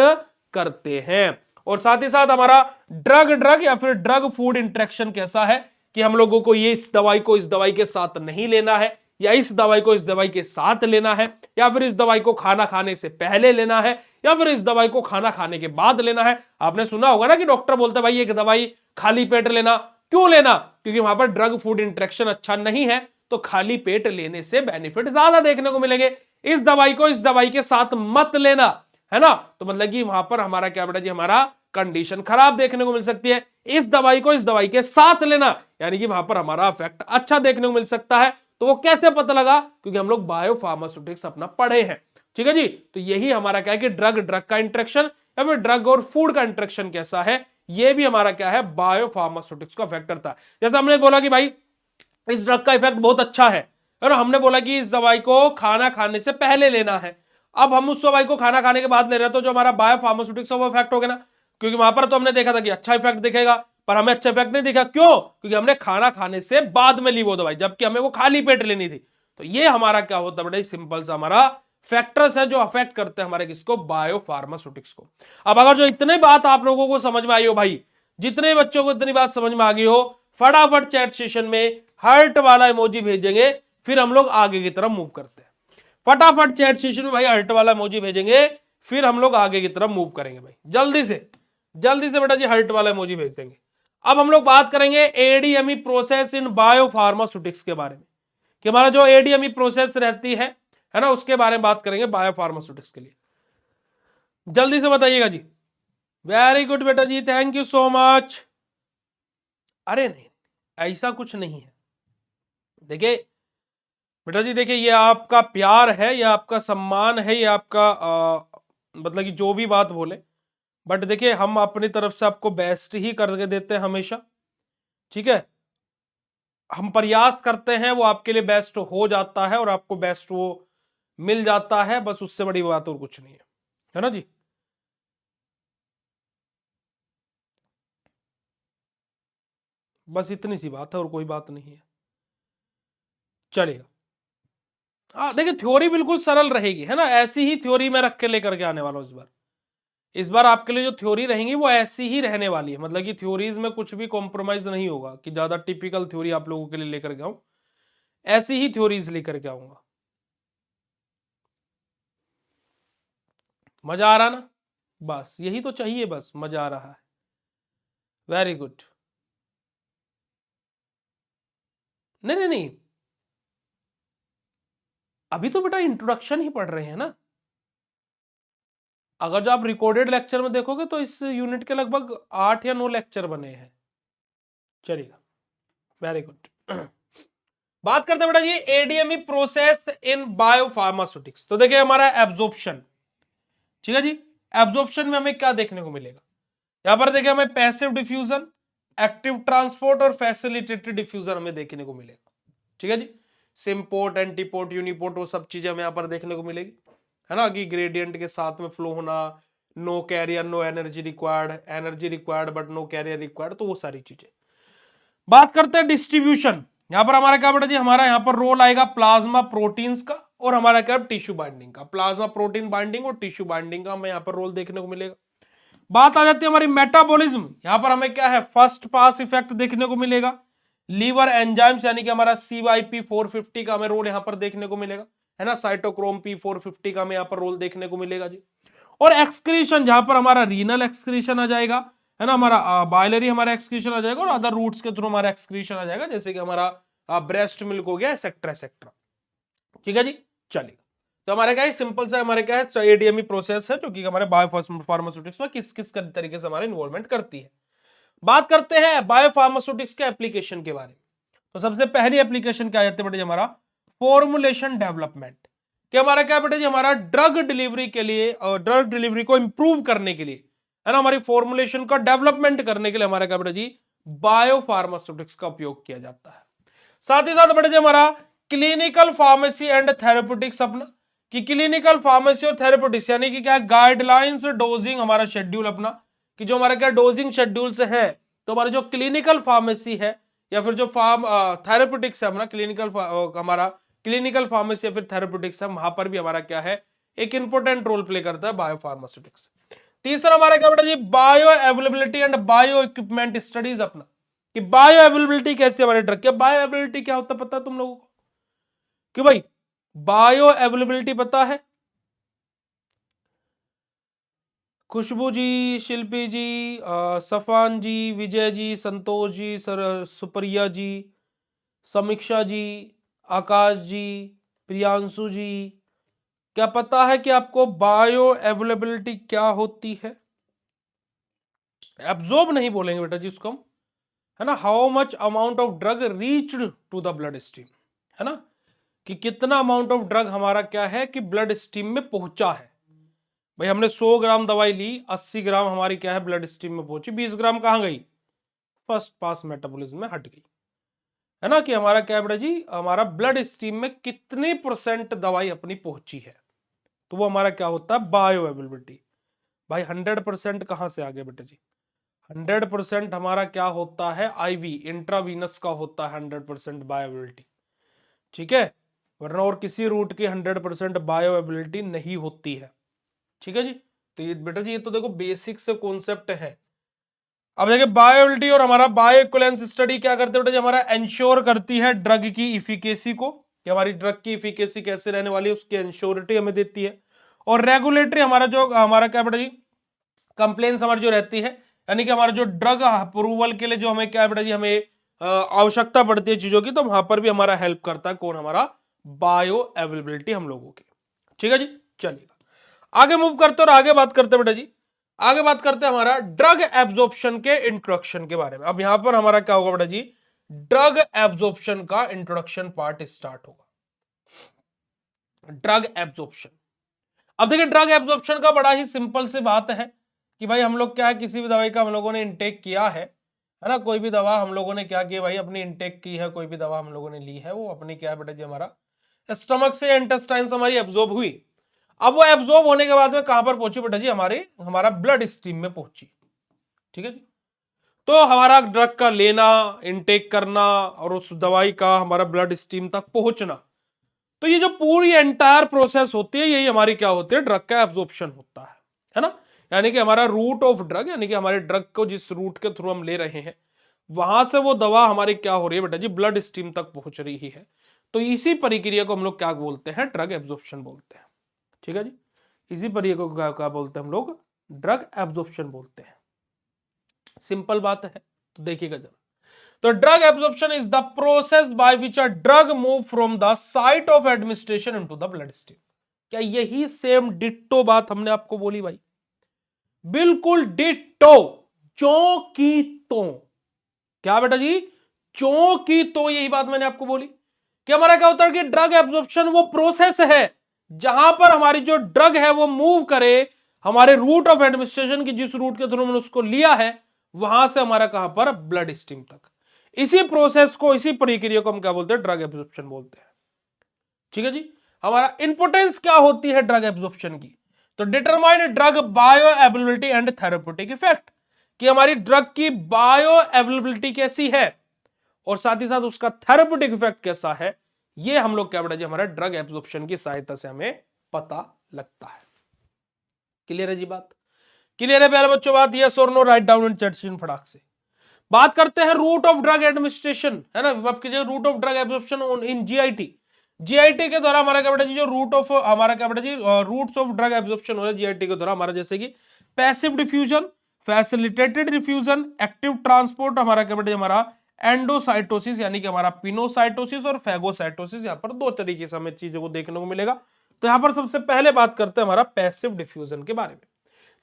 करते हैं। और साथ ही साथ हमारा ड्रग ड्रग या फिर ड्रग फूड इंटरेक्शन कैसा है, कि हम लोगों को ये इस दवाई को इस दवाई के साथ नहीं लेना है, या इस दवाई को इस दवाई के साथ लेना है, या फिर इस दवाई को खाना खाने से पहले लेना है, या फिर इस दवाई को खाना खाने के बाद लेना है। आपने सुना होगा ना कि डॉक्टर बोलता है भाई एक दवाई खाली पेट लेना, क्यों लेना, क्योंकि वहां पर ड्रग फूड इंटरेक्शन अच्छा नहीं है, तो खाली पेट लेने से बेनिफिट ज्यादा देखने को मिलेंगे। इस दवाई को इस दवाई के साथ मत लेना, है ना, तो मतलब कि वहां पर हमारा क्या बेटा जी, हमारा कंडीशन खराब देखने को मिल सकती है। इस दवाई को इस दवाई के साथ लेना, यानी कि वहां पर हमारा इफेक्ट अच्छा देखने को मिल सकता है। तो वो कैसे पता लगा, क्योंकि हम लोग बायोफार्मास्यूटिक्स अपना पढ़े हैं। ठीक है जी, तो यही हमारा क्या है कि ड्रग ड्रग का इंटरेक्शन या फिर ड्रग और फूड का इंटरेक्शन कैसा है, ये भी हमारा क्या है, बायोफार्मास्यूटिक्स को अफेक्ट करता है। जैसे हमने बोला कि भाई इस ड्रग का इफेक्ट बहुत अच्छा है, और हमने बोला कि इस दवाई को खाना खाने से पहले लेना है। अब हम उस दवाई को खाना खाने के बाद ले रहे हैं, तो जो हमारा बायोफार्मास्यूटिक्स है वो इफेक्ट हो गया ना, क्योंकि वहां पर तो हमने देखा था कि अच्छा इफेक्ट दिखेगा, पर हमें अच्छा इफेक्ट नहीं दिखा, क्यों, क्योंकि हमने खाना खाने से बाद में ली वो दवाई, जबकि हमें वो खाली पेट लेनी थी। तो ये हमारा क्या होता है बड़ा सिंपल सा हमारा फैक्टर्स है जो अफेक्ट करते हैं हमारे किसको, बायोफार्मास्यूटिक्स को। अब अगर जो इतने बात आप लोगों को समझ में आई हो भाई, जितने बच्चों को इतनी बात समझ में आ गई हो, फटाफट चैट सेशन में हार्ट वाला इमोजी भेजेंगे, फिर हम लोग आगे की तरफ मूव करते हैं। फटाफट चैट सेशन में भाई हार्ट वाला इमोजी भेजेंगे, फिर हम लोग आगे की तरफ मूव करेंगे भाई, जल्दी से बेटा जी हार्ट वाला इमोजी भेज देंगे। अब हम लोग बात करेंगे एडीएमई प्रोसेस इन बायोफार्मास्यूटिक्स के बारे में, कि हमारा जो एडीएमई प्रोसेस रहती है ना, उसके बारे में बात करेंगे बायोफार्मास्यूटिक्स के लिए। जल्दी से बताइएगा जी। वेरी गुड बेटा जी, थैंक यू सो मच। अरे नहीं, ऐसा कुछ नहीं है। देखिए बेटा जी, देखिए ये आपका प्यार है, ये आपका सम्मान है, ये आपका मतलब कि जो भी बात बोले, बट देखिए हम अपनी तरफ से आपको बेस्ट ही करके देते हैं हमेशा। ठीक है, हम प्रयास करते हैं, वो आपके लिए बेस्ट हो जाता है और आपको बेस्ट वो मिल जाता है, बस उससे बड़ी बात और कुछ नहीं है ना जी। बस इतनी सी बात है और कोई बात नहीं है। चलिएगा, हाँ देखिए थ्योरी बिल्कुल सरल रहेगी, है ना, ऐसी ही थ्योरी मैं रख के लेकर के आने वाला हूं इस बार। इस बार आपके लिए जो थ्योरी रहेंगी वो ऐसी ही रहने वाली है, मतलब कि थ्योरीज में कुछ भी कॉम्प्रोमाइज नहीं होगा कि ज्यादा टिपिकल थ्योरी आप लोगों के लिए लेकर के आऊं, ऐसी ही थ्योरीज लेकर के आऊंगा। मजा आ रहा ना? बस यही तो चाहिए, बस मजा आ रहा है। Very good. नहीं नहीं नहीं, अभी तो बेटा इंट्रोडक्शन ही पढ़ रहे हैं ना। अगर जो आप रिकॉर्डेड लेक्चर में देखोगे तो इस यूनिट के लगभग 8 या 9 लेक्चर बने हैं। चलिएगा, वेरी गुड। बात करते हैं बेटा जी एडीएमई प्रोसेस इन बायोफार्मास्यूटिक्स। तो देखिए हमारा एब्जॉर्प्शन, ठीक है जी। एब्जॉर्प्शन में हमें क्या देखने को मिलेगा? यहां पर देखिए हमें पैसिव डिफ्यूजन, एक्टिव ट्रांसपोर्ट और फैसिलिटेटेड डिफ्यूजन हमें देखने को मिलेगा, ठीक है जी। सिम्पोर्ट, एंटीपोर्ट, यूनिपोर्ट, वो सब चीजें हमें यहां पर देखने को मिलेगी, है ना, कि ग्रेडियंट के साथ में फ्लो होना, no carrier no energy required, energy required but no carrier required, तो वो सारी चीजें। बात करते हैं डिस्ट्रीब्यूशन। यहां पर हमारा क्या बेटा जी, हमारा यहां पर रोल आएगा प्लाज्मा प्रोटीन्स का और हमारा क्या टिश्यू बाइंडिंग का। प्लाज्मा प्रोटीन बाइंडिंग और टिश्यू बाइंडिंग का हमें यहां पर रोल देखने को मिलेगा। बात आ जाती है हमारी मेटाबॉलिज्म। यहां पर हमें क्या है, फर्स्ट पास इफेक्ट देखने को मिलेगा। लीवर एंजाइम्स यानी कि हमारा CYP 450 का हमें रोल यहां पर देखने को मिलेगा, है ना। साइटोक्रोम P450 का हमें यहां पर रोल देखने को मिलेगा जी। और एक्सक्रीशन, जहां पर हमारा रीनल एक्सक्रीशन आ जाएगा, है ना, हमारा बायलरी हमारा एक्सक्रीशन आ जाएगा और अदर रूट्स के थ्रू हमारा एक्सक्रीशन आ जाएगा, जैसे कि हमारा ब्रेस्ट मिल्क हो गया, एक्सेट्रा एक्सेट्रा, ठीक है जी। चलिए, तो हमारे क्या है, सिंपल सा हमारे क्या है एडीएमई प्रोसेस है जो कि हमारे बायोफार्मास्यूटिक्स में किस किस तरीके से हमारे इन्वॉल्वमेंट करती है। बात करते हैं बायोफार्मास्यूटिक्स के एप्लीकेशन के बारे में। तो सबसे पहली एप्लीकेशन क्या आ जाती है बेटे जी, हमारा फॉर्मुलेशन डेवलपमेंट। कि हमारा क्या बेटे जी, हमारा ड्रग डिलीवरी के लिए और ड्रग डिलीवरी को इंप्रूव करने के लिए, है ना, हमारी फॉर्मुलेशन का डेवलपमेंट करने के लिए हमारा क्या बेटे जी, बायोफार्मास्यूटिक्स का उपयोग किया जाता है। साथ ही साथ बेटे जी हमारा क्लिनिकल फार्मेसी एंड थेरेप्यूटिक्स अपना, कि क्लिनिकल फार्मेसी और थेरेप्यूटिक्स यानी कि क्या गाइडलाइंस डोजिंग हमारा शेड्यूल अपना, कि जो हमारा क्या डोजिंग शेड्यूल से है, तो हमारा जो क्लिनिकल फार्मेसी है या फिर जो थेरेप्यूटिक्स है हमारा क्लिनिकल हमारा क्लिनिकल फार्मेसी या फिर थेरेप्यूटिक्स है, वहां पर भी हमारा क्या है, एक इंपॉर्टेंट रोल प्ले करता है बायोफार्मास्यूटिक्स। तीसरा हमारा क्या बेटा जी, bioavailability and bio equipment studies अपना, कि बायो अवेलेबिलिटी कैसे हमारे ड्रग की। बायो अवेलेबिलिटी क्या होता है पता है तुम लोगों को? कि भाई बायो अवेलेबिलिटी पता है? खुशबू जी, शिल्पी जी, सफान जी, विजय जी, संतोष जी, सर सुप्रिया जी, समीक्षा जी, आकाश जी, प्रियांशु जी, क्या पता है कि आपको बायो अवेलेबिलिटी क्या होती है? एब्जॉर्ब नहीं बोलेंगे बेटा जी उसको हम, है ना। How much amount of drug reached to the blood stream, है ना, कि कितना अमाउंट ऑफ ड्रग हमारा क्या है कि ब्लड स्ट्रीम में पहुंचा है। भाई हमने 100 ग्राम दवाई ली, 80 ग्राम हमारी क्या है ब्लड स्ट्रीम में पहुंची, 20 ग्राम कहां गई, फर्स्ट पास मेटाबॉलिज्म में हट गई, है ना। कि हमारा क्या है बेटा जी, हमारा ब्लड स्ट्रीम में कितनी परसेंट दवाई अपनी पहुंची है, तो वो हमारा क्या होता है, बायो अवेलेबिलिटी। भाई 100% कहां से आ गया बेटा जी, 100% हमारा क्या होता है, आईवी इंट्रावीनस का होता है 100% बायोएबिलिटी, ठीक है। वरना और किसी रूट की 100% बायोएबिलिटी नहीं होती है, ठीक है जी। तो ये बेटा जी, ये तो देखो बेसिक से कॉन्सेप्ट है। अब देखिए बायोएबिलिटी और हमारा बायो इक्विवेलेंस स्टडी क्या करते हैं बेटा जी, हमारा इंश्योर करती है ड्रग की इफिकेसी को, कि हमारी ड्रग की इफिकेसी कैसे रहने वाली है उसकी इंश्योरिटी हमें देती है। और रेगुलेटरी हमारा जो हमारा क्या बेटा जी, कंप्लेंट्स हमारी जो रहती है, यानी कि हमारा जो ड्रग अप्रूवल के लिए जो हमें क्या है बेटा जी, हमें आवश्यकता पड़ती है चीजों की, तो वहां पर भी हमारा हेल्प करता है कौन, हमारा बायो अवेलेबिलिटी हम लोगों की, ठीक है जी। चलिए आगे मूव करते और आगे बात करते हैं बेटा जी, आगे बात करते हैं हमारा ड्रग एब्जॉर्प्शन के इंट्रोडक्शन के बारे में। अब यहां पर हमारा क्या होगा बेटा जी, ड्रग एब्जॉर्प्शन का इंट्रोडक्शन पार्ट स्टार्ट होगा। ड्रग एब्जॉर्प्शन, अब देखिए ड्रग एब्जॉर्प्शन का बड़ा ही सिंपल सी बात है कि भाई हम लोग क्या है, किसी भी दवाई का हम लोगों ने इंटेक किया है ना, कोई भी दवा हम लोगों ने क्या किया भाई, अपनी इंटेक की है, कोई भी दवा हम लोगों ने ली है, वो अपनी क्या है बेटा जी, हमारा स्टमक से इंटेस्टाइन से हमारी एब्जॉर्ब हुई। अब वो एब्जॉर्ब होने के बाद में कहां पर पहुंची बेटा जी, हमारे हमारा ब्लड स्ट्रीम में पहुंची, ठीक है जी। तो हमारा ड्रग का लेना, इंटेक करना और उस दवाई का हमारा ब्लड स्ट्रीम तक पहुंचना, तो ये जो पूरी एंटायर प्रोसेस होती है, यही हमारी क्या होती है, ड्रग का एब्जॉर्प्शन होता है ना। यानी कि हमारा रूट ऑफ ड्रग, यानी कि हमारे ड्रग को जिस रूट के थ्रू हम ले रहे हैं वहां से वो दवा हमारी क्या हो रही है बेटा जी, ब्लड स्ट्रीम तक पहुंच रही है। तो इसी प्रक्रिया को हम लोग क्या बोलते हैं, ड्रग एब्जॉर्प्शन बोलते हैं। ठीक है जी, इसी प्रक्रिया को क्या बोलते हैं हम लोग, ड्रग एब्जॉर्प्शन बोलते हैं। सिंपल बात है, तो देखिएगा जरा। तो drug absorption is the process by which a drug move from the site of administration into the blood stream. क्या यही सेम डिट्टो बात हमने आपको बोली भाई, बिल्कुल डिट्टो, चो की तो। क्या बेटा जी, चो की तो यही बात मैंने आपको बोली कि हमारा क्या होता है कि ड्रग एब्जॉर्प्शन वो प्रोसेस है जहां पर हमारी जो ड्रग है वो मूव करे हमारे रूट ऑफ एडमिनिस्ट्रेशन की, जिस रूट के थ्रू हमने उसको लिया है वहां से हमारा कहां पर, ब्लड स्ट्रीम तक। इसी प्रोसेस को, इसी प्रक्रिया को हम क्या बोलते हैं, ड्रग एब्जॉर्प्शन बोलते हैं। ठीक है जी, हमारा इंपोर्टेंस क्या होती है ड्रग एब्जॉर्प्शन की, तो determine drug bio availability and therapeutic effect, कि हमारी ड्रग की बायो अवेलेबिलिटी कैसी है और साथ ही साथ उसका थेरेप्यूटिक इफेक्ट कैसा है, ये हम लोग क्या बेटा जी हमारा ड्रग एब्जॉर्प्शन की सहायता से हमें पता लगता है। क्लियर है जी बात, क्लियर है प्यारे बच्चों बात, यस और no, write down in chat section फटाक से। बात करते हैं रूट ऑफ ड्रग एडमिनिस्ट्रेशन, है ना, अब कीजिए route of drug absorption in GIT. GIT के द्वारा हमारा क्या बेटा जी, जो रूट ऑफ हमारा क्या बेटा जी, रूट्स ऑफ ड्रग एब्जॉर्प्शन हो रहा है जीआईटी के द्वारा हमारा, जैसे कि passive diffusion, facilitated diffusion, active transport, हमारा क्या बेटा जी हमारा एंडोसाइटोसिस, यानी कि हमारा पिनोसाइटोसिस और फैगोसाइटोसिस। यहाँ पर दो तरीके से हमें चीजों को देखने को मिलेगा। तो यहाँ पर सबसे पहले बात करते हैं हमारा पैसिव डिफ्यूजन के बारे में।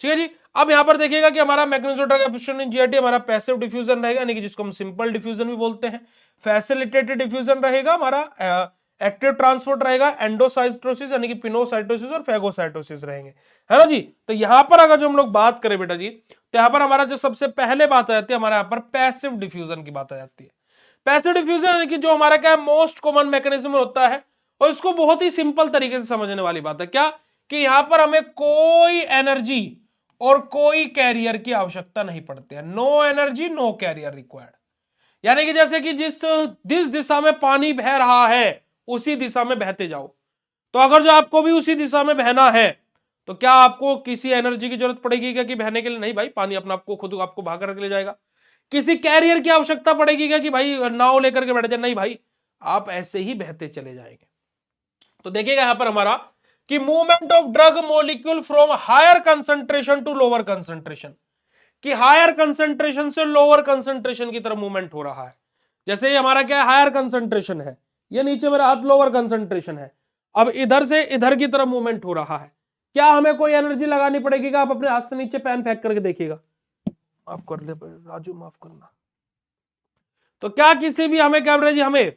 ठीक है जी, अब यहां पर देखिएगा कि हमारा mechanism drug absorption in GIT हमारा पैसिव डिफ्यूजन रहेगा, यानी कि जिसको हम सिंपल डिफ्यूजन भी बोलते हैं। फैसिलिटेटेड डिफ्यूजन रहेगा हमारा, एक्टिव ट्रांसपोर्ट रहेगा, एंडोसाइटोसिस यानी कि पिनोसाइटोसिस और फैगोसाइटोसिस रहेंगे, है ना जी। तो यहां पर अगर जो हम लोग बात करें बेटा जी, तो यहां पर हमारा जो सबसे पहले बात आ जाती है हमारे यहाँ पर पैसिव डिफ्यूजन की बात आ जाती है। पैसिव डिफ्यूजन यानी कि जो हमारा क्या है, मोस्ट कॉमन मैकेनिज्म होता है, और इसको बहुत ही सिंपल तरीके से समझने वाली बात है क्या, कि यहां पर हमें कोई एनर्जी और कोई कैरियर की आवश्यकता नहीं पड़ती है। No energy no carrier required, यानी कि जैसे कि जिस दिशा में पानी बह रहा है उसी दिशा में बहते जाओ। तो अगर जो आपको भी उसी दिशा में बहना है तो क्या आपको किसी एनर्जी की जरूरत पड़ेगी क्या कि बहने के लिए? नहीं भाई, पानी अपना आपको खुद आपको भाग करके ले जाएगा। किसी कैरियर की आवश्यकता पड़ेगी क्या कि भाई नाव लेकर के बैठ जाए? नहीं भाई, आप ऐसे ही बहते चले जाएंगे। तो देखिएगा यहां पर हमारा कि movement of drug molecule from higher concentration to lower concentration, कि हायर कंसंट्रेशन से लोअर कंसंट्रेशन की तरफ मूवमेंट हो रहा है। जैसे ये हमारा क्या है, हायर कंसंट्रेशन है, ये नीचे मेरा हाथ लोअर कंसंट्रेशन है, अब इधर से इधर की तरफ मूवमेंट हो रहा है। क्या हमें कोई एनर्जी लगानी पड़ेगी क्या? आप अपने हाथ से नीचे पेन फेंक करके देखिएगा। माफ कर ले राजू, माफ करना। तो क्या किसी भी हमें क्या बेटा जी, हमें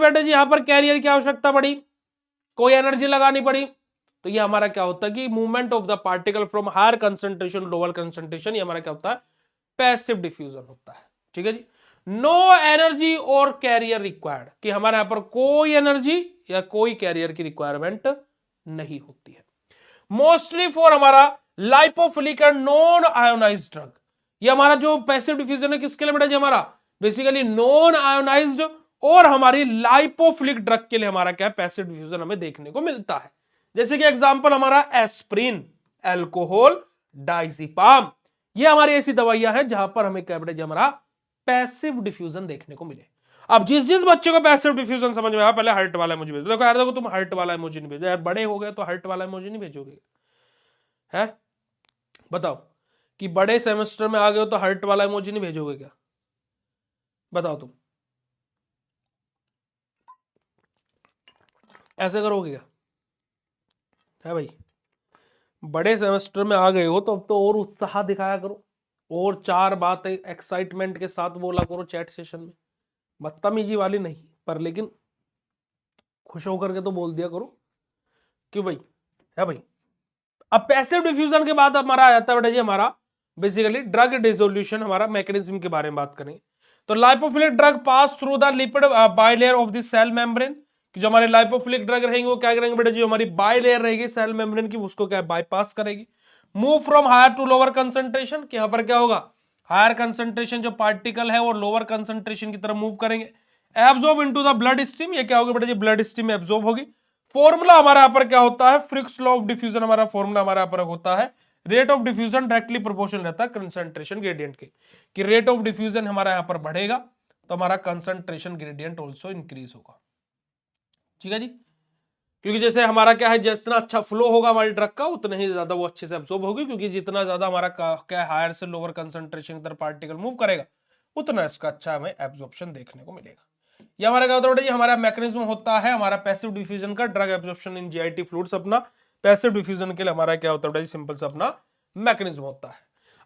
बेटा जी यहां पर कैरियर की आवश्यकता पड़ी, कोई एनर्जी लगानी पड़ी? तो ये हमारा क्या होता है कि movement of the particle from higher concentration lower concentration, ये हमारा क्या होता है, पैसिव डिफ्यूजन होता है। ठीक है जी, नो एनर्जी और कैरियर रिक्वायर्ड, कि हमारे यहां पर कोई एनर्जी या कोई कैरियर की रिक्वायरमेंट नहीं होती है। मोस्टली फॉर हमारा lipophilic and non ionised drug, ये हमारा जो पैसिव डिफ्यूजन है किसके लिए बेटा जी, हमारा बेसिकली नॉन आयोनाइज्ड और हमारी लाइपोफिलिक ड्रग के लिए हमारा क्या पैसिव डिफ्यूजन हमें देखने को मिलता है। जैसे कि एग्जांपल हमारा एस्प्रिन, अल्कोहल, डाइजिपाम, ये हमारी ऐसी दवाइयां हैं जहां पर हमें क्या बेटा जी हमारा पैसिव डिफ्यूजन देखने को मिले। अब जिस जिस बच्चे को पैसिव डिफ्यूजन समझ में आया, पहले हार्ट वाला इमोजी भेजो। देखो यार, देखो तुम हार्ट वाला इमोजी नहीं भेजो यार, बड़े हो गए तो हार्ट वाला इमोजी नहीं भेजोगे, है? बताओ कि बड़े सेमेस्टर में आ गए हो तो हार्ट वाला इमोजी नहीं भेजोगे क्या? बताओ तुम ऐसे करोगे क्या? है भाई, बड़े सेमेस्टर में आ गए हो तो अब तो और उत्साह दिखाया करो, और चार बातें एक्साइटमेंट के साथ बोला करो चैट सेशन में, बदतमीजी वाली नहीं, पर लेकिन खुश होकर के तो बोल दिया करो। क्यों भाई? है भाई। अब पैसिव डिफ्यूजन के बाद हमारा आ जाता है बेटा जी हमारा बेसिकली ड्रग डिसोल्यूशन, हमारा मैकेनिज्म के बारे में बात करेंगे। तो lipophilic drug pass through the lipid bilayer of the cell membrane, कि जो हमारे लाइपोफिलिक ड्रग रहेंगे वो क्या करेंगे बेटा जी, हमारी बाइलेयर रहेगी सेल मेम्ब्रेन की, उसको क्या बाईपास करेगी। Move from higher to lower concentration, कि यहां पर क्या होगा, हायर कंसंट्रेशन जो पार्टिकल है वो लोअर कंसंट्रेशन की तरफ मूव करेंगे। Absorb into the blood stream, ये क्या होगी बेटा जी, ब्लड स्ट्रीम में एब्जॉर्ब होगी। फॉर्मूला हमारा यहाँ पर क्या होता है, फ्रिक्स लॉ ऑफ डिफ्यूजन हमारा फॉर्मूला हमारा यहाँ पर होता है, rate of diffusion directly proportional रहता है कंसंट्रेशन ग्रेडियंट के, कि रेट ऑफ डिफ्यूजन हमारा यहाँ पर बढ़ेगा तो हमारा कंसंट्रेशन ग्रेडियंट ऑल्सो इंक्रीज होगा। ठीक है जी, क्योंकि जैसे हमारा क्या है, जितना अच्छा फ्लो होगा हमारी ड्रग का उतना ही ज्यादा वो अच्छे से अब्सॉर्ब होगी, क्योंकि जितना ज्यादा हमारा क्या हायर से लोअर कंसंट्रेशन की तरफ पार्टिकल मूव करेगा उतना इसका अच्छा हमें एब्जॉर्प्शन देखने को मिलेगा। ये हमारा क्या होता है, हमारा मैकेनिज्म होता है हमारा पैसिव डिफ्यूजन का, drug absorption in GIT fluids अपना पैसिव डिफ्यूजन के लिए हमारा क्या होता है, सिंपल सा अपना मैकेनिज्म होता है।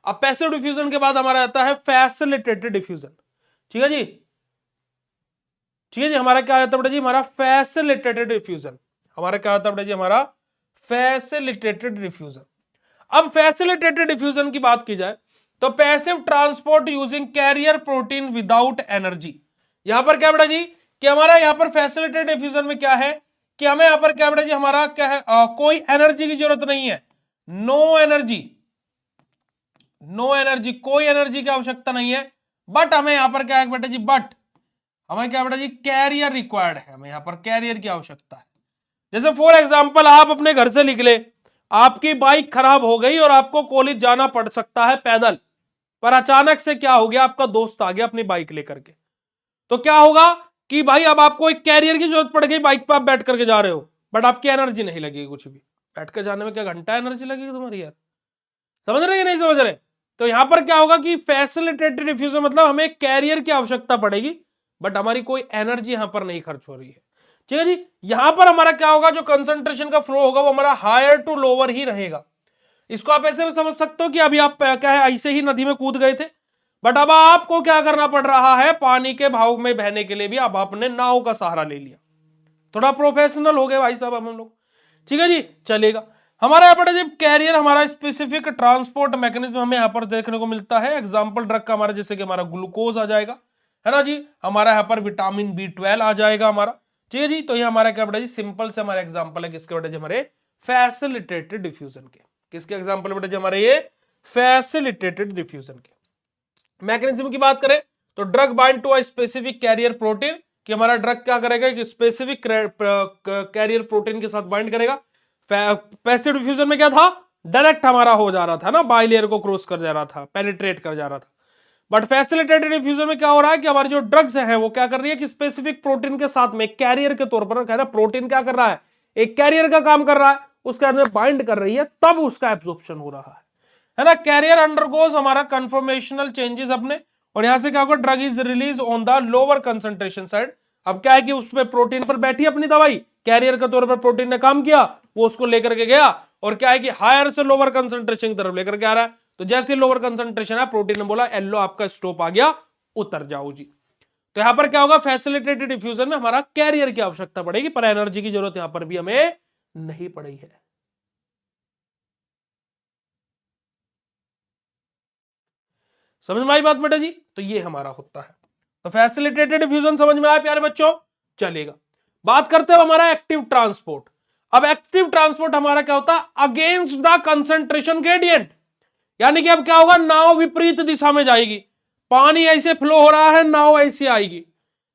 अब पैसिव डिफ्यूजन के बाद हमारा आता है फैसिलिटेटेड डिफ्यूजन। ठीक है जी, ठीक है जी, हमारा क्या आता है जी, हमारा फैसिलिटेटेड डिफ्यूजन, हमारा क्या आता है जी, हमारा फैसिलिटेटेड डिफ्यूजन। अब फैसिलिटेटेड डिफ्यूजन की बात की जाए तो passive transport using carrier protein without energy. यहां पर क्या बेटा जी, कि हमारा यहां पर फैसिलिटेटेड डिफ्यूजन में क्या है कि हमें यहां पर क्या बेटा जी, हमारा क्या है, कोई एनर्जी की जरूरत नहीं है, नो एनर्जी, नो एनर्जी, कोई एनर्जी की आवश्यकता नहीं है, बट हमें यहां पर क्या है बेटा जी, बट हमें क्या बेटा जी, कैरियर रिक्वायर्ड है, हमें यहां पर कैरियर की आवश्यकता है। जैसे फॉर एग्जांपल आप अपने घर से निकले, आपकी बाइक खराब हो गई और आपको कॉलेज जाना पड़ सकता है पैदल, पर अचानक से क्या हो गया, आपका दोस्त आ गया अपनी बाइक लेकर के, तो क्या होगा कि भाई अब आपको एक कैरियर की जरूरत पड़ गई, बाइक पर आप बैठ करके जा रहे हो, बट आपकी एनर्जी नहीं लगेगी कुछ भी, बैठ कर जाने में क्या घंटा एनर्जी लगेगी तुम्हारी यार, समझ रहे कि नहीं समझ रहे। तो यहां पर क्या होगा कि फैसिलिटेटेड डिफ्यूजन मतलब हमें कैरियर की आवश्यकता पड़ेगी, बट हमारी कोई एनर्जी यहां पर नहीं खर्च हो रही है। ठीक है जी, यहां पर हमारा क्या होगा, जो कंसंट्रेशन का फ्लो होगा वो हमारा हायर टू लोअर ही रहेगा। इसको आप ऐसे भी समझ सकते हो कि अभी आप क्या है, ऐसे ही नदी में कूद गए थे, बट अब आपको क्या करना पड़ रहा है, पानी के भाव में बहने के लिए भी अब आपने नाव का सहारा ले लिया, थोड़ा प्रोफेशनल हो गए भाई साहब हम लोग। ठीक है जी, चलेगा। हमारा यहाँ पर जब कैरियर हमारा स्पेसिफिक ट्रांसपोर्ट मैकेनिज्म हमें यहाँ पर देखने को मिलता है, एग्जांपल ड्रग का हमारा जैसे कि हमारा ग्लूकोज आ जाएगा, है ना जी, हमारा यहाँ पर विटामिन B12 आ जाएगा हमारा। ठीक है जी, तो ये हमारा क्या बेटा जी, सिंपल से हमारा एग्जांपल है किसके बेटा जी, हमारे फैसिलिटेटेड डिफ्यूजन के। किसके एग्जांपल बेटा जी, हमारे ये फैसिलिटेटेड डिफ्यूजन के। मैकेनिज्म की बात करें तो drug bind to a specific carrier protein, कि हमारा ड्रग क्या करेगा, एक स्पेसिफिक कैरियर प्रोटीन के साथ बाइंड करेगा। पैसिव डिफ्यूजन में क्या था, डायरेक्ट हमारा हो जा रहा था ना, बाइलेयर को क्रॉस कर जा रहा था, पेनिट्रेट कर जा रहा था। बट फैसिलिटेटेड डिफ्यूजन में क्या हो रहा है कि हमारी जो ड्रग्स है वो क्या कर रही है कि स्पेसिफिक प्रोटीन के साथ में कैरियर के तौर पर, कहना प्रोटीन क्या कर रहा है, एक कैरियर का काम कर रहा है, उसके अंदर बाइंड कर रही है, तब उसका एब्जॉर्प्शन हो रहा है ना। कैरियर अंडरगोज हमारा कन्फर्मेशनल चेंजेस अपने, और यहां से क्या होगा, drug is release on the lower concentration side. अब क्या है कि उसमें प्रोटीन पर बैठी अपनी दवाई, कैरियर के तौर पर प्रोटीन ने काम किया, वो उसको लेकर के गया, और क्या है कि हायर से लोअर कंसंट्रेशन की तरफ लेकर के आ रहा है। तो जैसे लोअर कंसंट्रेशन है, प्रोटीन ने बोला एलो आपका स्टॉप आ गया, उतर जाओ जी। तो यहां पर क्या होगा, फैसिलिटेटेड डिफ्यूजन में हमारा कैरियर की आवश्यकता पड़ेगी, पर एनर्जी की जरूरत यहां पर भी हमें नहीं पड़ी है। समझ में आई बात बेटा जी, तो ये हमारा होता है। तो फैसिलिटेटेड डिफ्यूजन समझ में आया प्यारे बच्चों, चलेगा। बात करते हैं हमारा एक्टिव ट्रांसपोर्ट। अब एक्टिव ट्रांसपोर्ट हमारा क्या होता है, अगेंस्ट द कंसंट्रेशन ग्रेडियंट, यानी कि अब क्या होगा, नाव विपरीत दिशा में जाएगी, पानी ऐसे फ्लो हो रहा है, नाव ऐसे आएगी,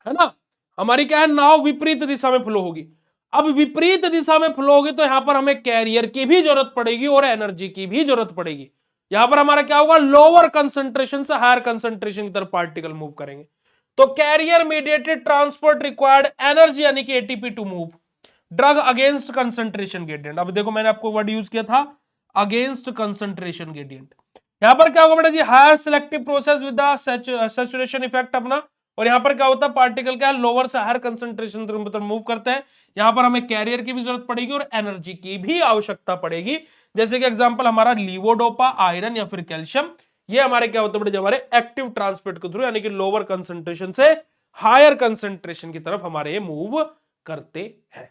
है ना, हमारी क्या है, नाव विपरीत दिशा में फ्लो होगी। अब विपरीत दिशा में फ्लो होगी तो यहां पर हमें कैरियर की भी जरूरत पड़ेगी और एनर्जी की भी जरूरत पड़ेगी। यहां पर हमारा क्या होगा, लोअर कंसंट्रेशन से हायर कंसंट्रेशन की तरफ पार्टिकल मूव करेंगे, तो carrier mediated transport required energy यानी कि ATP to move drug against concentration gradient. अब देखो मैंने आपको वर्ड यूज किया था अगेंस्ट कंसंट्रेशन ग्रेडियंट। यहां पर क्या होगा बेटा जी, higher selective process with the saturation effect अपना, और यहां पर क्या होता है, पार्टिकल क्या लोअर से हायर कंसंट्रेशन तरफ मूव करते हैं। यहां पर हमें कैरियर की भी जरूरत पड़ेगी और एनर्जी की भी आवश्यकता पड़ेगी। जैसे कि एग्जांपल हमारा लीवोडोपा, आयरन या फिर कैल्शियम, ये हमारे क्या होते हैं, हमारे एक्टिव ट्रांसपोर्ट के थ्रू यानी कि लोअर कंसंट्रेशन से हायर कंसंट्रेशन की तरफ हमारे ये मूव करते हैं।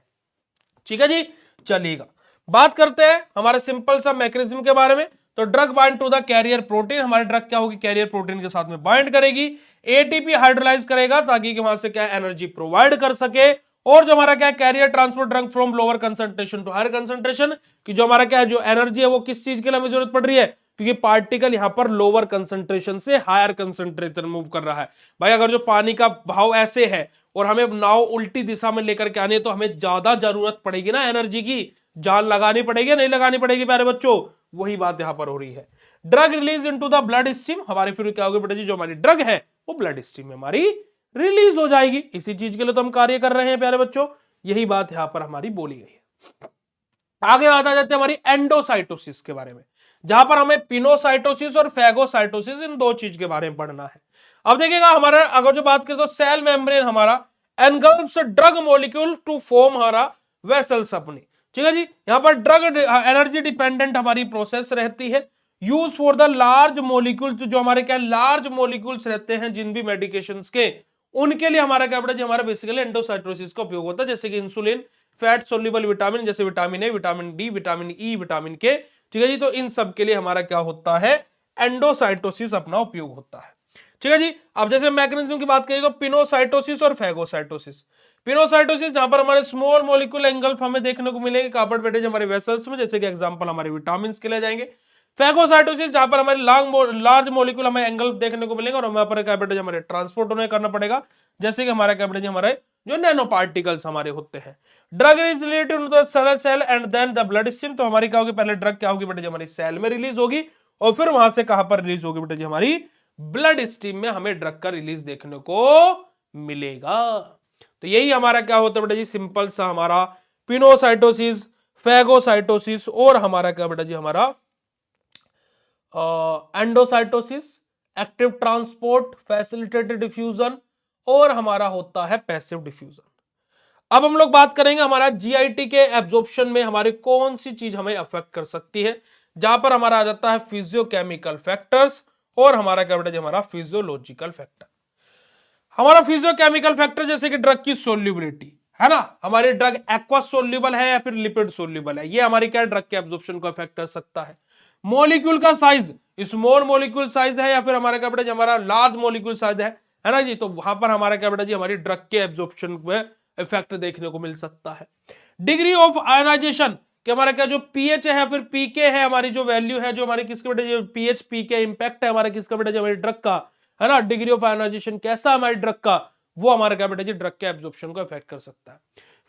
ठीक है जी, चलिएगा बात करते हैं हमारे सिंपल सा मैकेनिज्म के बारे में। तो drug bind to the carrier protein, हमारी ड्रग क्या होगी, कैरियर प्रोटीन के साथ में बाइंड करेगी, एटीपी हाइड्रोलाइज करेगा ताकि कि वहां से क्या एनर्जी प्रोवाइड कर सके, और जो हमारा क्या carrier transport drug from lower concentration to higher concentration, कि जो हमारा क्या है, जो एनर्जी है वो किस चीज के लिए हमें जरूरत पड़ रही है, क्योंकि पार्टिकल यहां पर लोअर कंसंट्रेशन से हायर कंसंट्रेशन मूव कर रहा है। भाई अगर जो पानी का भाव ऐसे है और हमें नाव उल्टी दिशा में लेकर के आनी है, तो हमें ज्यादा जरूरत पड़ेगी ना एनर्जी की, जान लगानी पड़ेगी, नहीं लगानी पड़ेगी प्यारे बच्चों? वही बात यहां पर हो रही है। Drug release into the blood stream, हमारे फिर क्या होगी बेटा जी, जो हमारी ड्रग है वो ब्लड स्ट्रीम में हमारी रिलीज हो जाएगी। इसी चीज के लिए तो हम कार्य कर रहे हैं प्यारे बच्चों, यही बात यहां पर हमारी बोली गई है। आगे आता जाते हैं हमारी एंडोसाइटोसिस के बारे में, जहां पर हमें पिनोसाइटोसिस और फैगोसाइटोसिस इन दो चीज के बारे में पढ़ना है। अब देखिएगा हमारा अगर जो बात करें तो सेल मेम्ब्रेन हमारा एनगल्फ्स ड्रग मॉलिक्यूल टू फॉर्म हमारा वेसल्स अपनी, ठीक है जी। यहां पर ड्रग एनर्जी डिपेंडेंट हमारी प्रोसेस रहती है, use for the large molecules, जो हमारे क्या लार्ज मॉलिक्यूल्स रहते हैं जिन भी मेडिकेशंस के, उनके लिए हमारा क्या बेटा जी, हमारा बेसिकली एंडोसाइटोसिस का उपयोग होता है, जैसे कि इंसुलिन, फैट सोल्यूबल विटामिन जैसे vitamin A, vitamin D, vitamin E, vitamin के, ठीक है जी। तो इन सब के लिए हमारा क्या होता है, एंडोसाइटोसिस अपना उपयोग होता है, ठीक है जी। अब जैसे मैकेनिज्म की बात करें तो पिनोसाइटोसिस और फैगोसाइटोसिस। पिनोसाइटोसिस जहां पर हमारे स्मॉल मॉलिक्यूल एंगल्फ हमें देखने को मिलेंगे कार्बन बेटे हमारे वेसल्स में, जैसे कि एग्जांपल हमारे विटामिन के लिए जाएंगे। फैगोसाइटोसिस जहां पर हमारे लार्ज मॉलिक्यूल हमें एंगल्फ देखने को मिलेंगे, और हमारे पर क्या बेटे हमारे ट्रांसपोर्ट उन्हें करना पड़ेगा, जैसे कि हमारा क्या बेटे हमारे जो नैनो पार्टिकल्स हमारे होते हैं। Drug is related to the cell and then the blood stream, तो हमारी क्या होगी, पहले ड्रग क्या होगी बेटे जी, हमारी सेल में रिलीज होगी, और फिर वहां से कहां पर रिलीज होगी बेटे जी, हमारी ब्लड स्ट्रीम में हमें ड्रग का रिलीज देखने को मिलेगा। तो यही हमारा क्या होता है बेटा जी, सिंपल सा हमारा पिनोसाइटोसिस, फैगोसाइटोसिस और हमारा क्या बेटा जी, हमारा endocytosis, active transport, facilitated diffusion, और हमारा होता है पैसिव डिफ्यूजन। अब हम लोग बात करेंगे हमारा जीआईटी के एब्जॉर्प्शन में हमारी कौन सी चीज हमें अफेक्ट कर सकती है, जहां पर हमारा आ जाता है फिजियोकेमिकल फैक्टर्स और हमारा क्या बेटा जी, हमारा फिजियोलॉजिकल फैक्टर। हमारा फिजियोकेमिकल फैक्टर जैसे कि ड्रग की सोल्यूबिलिटी है ना, हमारी ड्रग एक्वा सोल्यूबल है या फिर लिपिड सोल्यूबल है, ये हमारी क्या ड्रग के एब्जॉर्प्शन को अफेक्ट कर सकता है। मॉलिक्यूल का साइज, स्मॉल मॉलिक्यूल साइज है या फिर हमारा क्या बेटा जी, हमारा लार्ज मॉलिक्यूल साइज है ना जी, तो वहां पर हमारा क्या बेटा जी, हमारी ड्रग के एब्जॉर्प्शन में इफेक्ट देखने को मिल सकता है। डिग्री ऑफ आयोनाइजेशन कि हमारा क्या जो पीएच है फिर पीके है, हमारी जो वैल्यू है जो हमारी किसके बेटा जो पीएच पीके इंपैक्ट है हमारा किसका बेटा जो हमारी ड्रग का है ना, डिग्री ऑफ आयोनाइजेशन कैसा हमारी ड्रग का, वो हमारा क्या बेटा जी ड्रग के एब्जॉर्प्शन को इफेक्ट कर सकता है।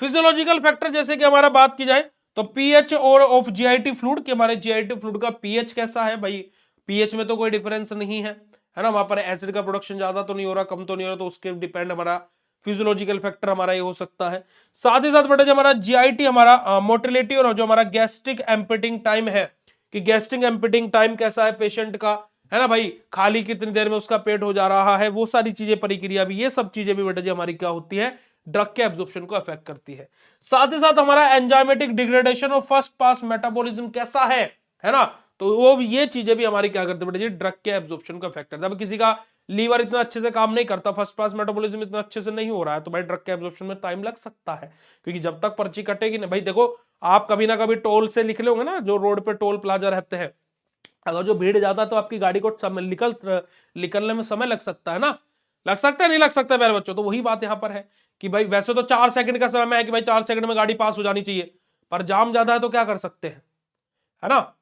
फिजियोलॉजिकल फैक्टर जैसे कि हमारा बात की जाए तो पीएच और ऑफ जीआईटी फ्लूइड कि हमारे जीआईटी फ्लूइड का पीएच कैसा है भाई, पीएच में तो कोई डिफरेंस नहीं है ना, वहां पर एसिड का प्रोडक्शन ज्यादा तो नहीं हो रहा, कम तो नहीं हो रहा, तो उसके डिपेंड हमारा फिजियोलॉजिकल फैक्टर हमारा ये हो सकता है। साथ ही साथ बेटा जो हमारा जीआईटी हमारा मोटिलिटी और जो हमारा गैस्ट्रिक एम्पिटिंग टाइम है कि गैस्ट्रिक एम्पिटिंग टाइम कैसा है पेशेंट का, है ना भाई, खाली कितनी देर में उसका पेट हो जा रहा है, वो सारी चीजें प्रक्रिया भी, ये सब चीजें भी बेटा जी हमारी क्या होती है, ड्रग के एब्जॉर्प्शन को अफेक्ट करती है। साथ ही साथ हमारा एंजाइमेटिक डिग्रेडेशन और फर्स्ट पास मेटाबॉलिज्म कैसा है ना, तो वो ये चीजें भी हमारी क्या करती है बेटा जी, ड्रग के एब्जॉर्प्शन को अफेक्ट करता है। अब किसी का लीवर इतना अच्छे से काम नहीं करता, फर्स्ट पास मेटाबॉलिज्म इतना अच्छे से नहीं हो रहा है, तो भाई ड्रग के एब्जॉर्प्शन में टाइम लग सकता है, क्योंकि जब तक पर्ची कटेगी ना भाई, देखो आप कभी ना कभी टोल से निकले होंगे ना, जो रोड पे टोल प्लाजा रहते हैं, अगर जो भीड़ ज्यादा तो आपकी गाड़ी को निकलने में समय लग सकता है ना, लग सकता है नहीं लग सकता है मेरे बच्चों, तो वही बात यहां पर है कि भाई वैसे तो 4 सेकंड का समय है कि भाई 4 सेकंड में गाड़ी पास हो जानी चाहिए, पर जाम ज्यादा है तो क्या कर सकते हैं, है ना,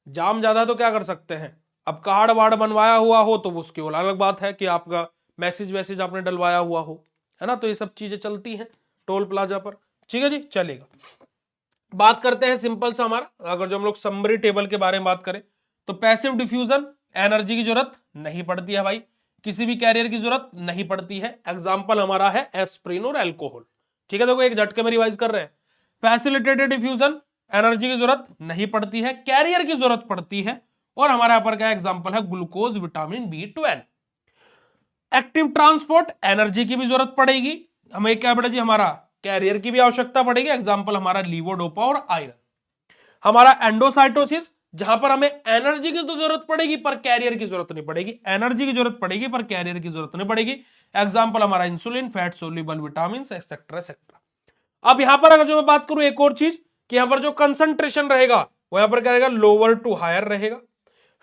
जाम ज्यादा है तो क्या कर सकते हैं। अब कार्ड वार्ड बनवाया हुआ हो तो उसकी अलग बात है कि आपका मैसेज वैसेज आपने डलवाया हुआ हो, है ना, तो ये सब चीजें चलती हैं टोल प्लाजा पर, ठीक है जी। चलेगा, बात करते हैं सिंपल सा हमारा, अगर जो हम लोग समरी टेबल के बारे में बात करें तो पैसिव डिफ्यूजन एनर्जी की जरूरत नहीं पड़ती है भाई, किसी भी कैरियर की जरूरत नहीं पड़ती है, एग्जांपल हमारा है एस्प्रिन और अल्कोहल, ठीक है, देखो एक झटके में रिवाइज कर रहे हैं। फैसिलिटेटेड डिफ्यूजन एनर्जी की जरूरत नहीं पड़ती है, कैरियर की जरूरत पड़ती है, और हमारे यहां पर क्या एग्जांपल है glucose vitamin B12। Active transport energy की भी जरूरत पड़ेगी, हमें क्या बेटा जी हमारा कैरियर की भी आवश्यकता पड़ेगी, एग्जांपल हमारा लीवोडोपा और आयरन। हमारा एंडोसाइटोसिस जहां पर हमें एनर्जी की तो जरूरत पड़ेगी पर कैरियर की जरूरत नहीं पड़ेगी, एनर्जी की जरूरत पड़ेगी पर कैरियर की जरूरत नहीं पड़ेगी, एग्जांपल हमारा insulin, fat soluble vitamin etcetera etcetera. अब यहां पर अगर जो मैं बात करूं एक और चीज कि यहां पर जो कंसंट्रेशन रहेगा वो यहां पर क्या रहेगा, लोअर टू हायर रहेगा।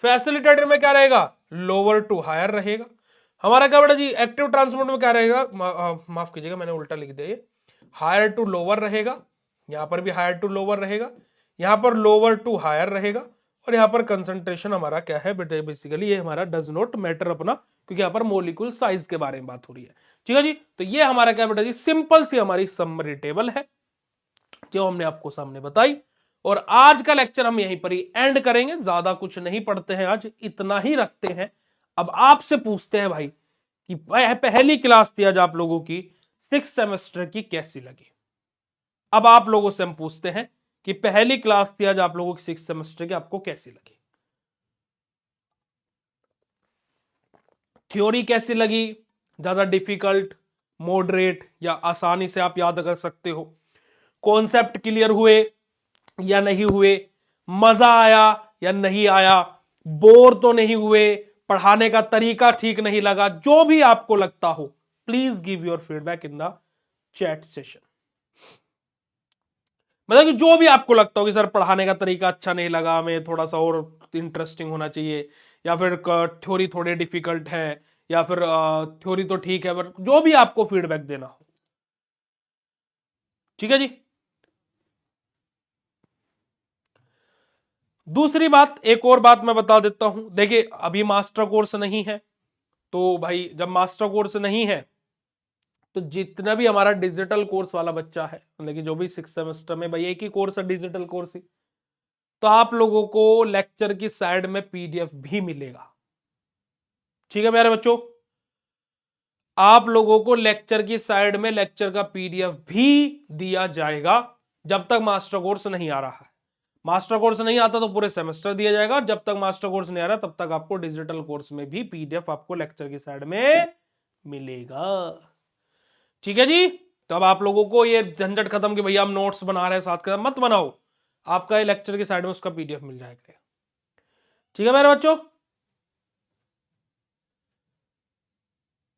फैसिलिटेटर में क्या रहेगा, लोअर टू हायर रहेगा। हमारा क्या बेटा जी एक्टिव ट्रांसपोर्ट में क्या रहेगा, माफ कीजिएगा मैंने उल्टा लिख दिया, ये हायर टू लोअर रहेगा, यहां पर भी हायर टू लोअर रहेगा, यहां पर लोअर टू हायर रहेगा, और यहाँ पर कंसंट्रेशन हमारा क्या है बेटे, बेसिकली ये हमारा डज नॉट मैटर अपना, क्योंकि यहाँ पर मोलिक्यूल साइज के बारे में बात हो रही है। ठीक है जी, तो ये हमारा क्या बेटा जी, सिंपल सी हमारी समरी टेबल है जो हमने आपको सामने बताई। और आज का लेक्चर हम यहीं पर ही एंड करेंगे, ज्यादा कुछ नहीं पढ़ते हैं आज, इतना ही रखते हैं। अब आपसे पूछते हैं भाई कि पहली क्लास थी आज आप लोगों की 6 सेमेस्टर की कैसी लगी। अब आप लोगों से हम पूछते हैं कि पहली क्लास थी आज आप लोगों की 6 सेमेस्टर की आपको कैसी लगी, थ्योरी कैसी लगी, ज्यादा डिफिकल्ट, मॉडरेट या आसानी से आप याद कर सकते हो, कॉन्सेप्ट क्लियर हुए या नहीं हुए, मजा आया या नहीं आया, बोर तो नहीं हुए, पढ़ाने का तरीका ठीक नहीं लगा, जो भी आपको लगता हो please give your feedback in the chat session. मतलब कि जो भी आपको लगता हो कि सर पढ़ाने का तरीका अच्छा नहीं लगा, हमें थोड़ा सा और इंटरेस्टिंग होना चाहिए, या फिर थ्योरी थोड़े डिफिकल्ट है, या फिर थ्योरी तो ठीक है, बट जो भी आपको फीडबैक देना हो। ठीक है जी। दूसरी बात, एक और बात मैं बता देता हूं, देखिए अभी मास्टर कोर्स नहीं है, तो भाई जब मास्टर कोर्स नहीं है तो जितना भी हमारा डिजिटल कोर्स वाला बच्चा है, मतलब कि जो भी 6 सेमेस्टर में भाई एक ही कोर्स है डिजिटल कोर्स ही, तो आप लोगों को लेक्चर की साइड में पीडीएफ भी मिलेगा। ठीक है मेरे बच्चों, आप लोगों को लेक्चर की साइड में लेक्चर का पीडीएफ भी दिया जाएगा जब तक मास्टर कोर्स नहीं आ रहा है। मास्टर कोर्स नहीं आता तो पूरे सेमेस्टर दिया जाएगा, जब तक मास्टर कोर्स नहीं आ रहा तब तक आपको डिजिटल कोर्स में भी पीडीएफ आपको लेक्चर की साइड में मिलेगा। ठीक है जी, तो अब आप लोगों को ये झंझट खत्म कि भैया हम नोट्स बना रहे हैं साथ के, मत बनाओ, आपका ये लेक्चर की साइड में उसका पीडीएफ मिल जाएगा। ठीक है मेरे बच्चों,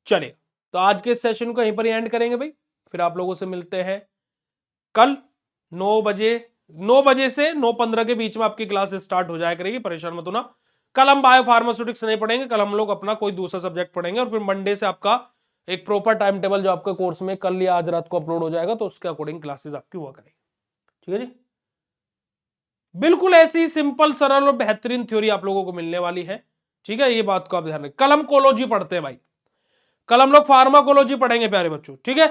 चलिए तो आज के सेशन को यहीं पर ही एंड करेंगे भाई, फिर आप लोगों से मिलते हैं कल 9 बजे। 9 बजे से 9:15 के बीच में आपकी क्लास स्टार्ट हो जाया करेगी, परेशान मत होना। कल हम बायो फार्मास्यूटिक्स नहीं पढ़ेंगे, कल हम लोग अपना कोई दूसरा सब्जेक्ट पढ़ेंगे, और फिर मंडे से आपका एक प्रॉपर टाइम टेबल जो आपके कोर्स में कल या आज रात को अपलोड हो जाएगा, तो उसके अकॉर्डिंग क्लासेस आपकी हुआ करेगी। ठीक है जी, बिल्कुल ऐसी सिंपल सरल और बेहतरीन थ्योरी आप लोगों को मिलने वाली है। ठीक है, ये बात को आप ध्यान रखें। कल हम कोलॉजी पढ़ते हैं भाई, कल हम लोग फार्माकोलॉजी पढ़ेंगे प्यारे बच्चों। ठीक है,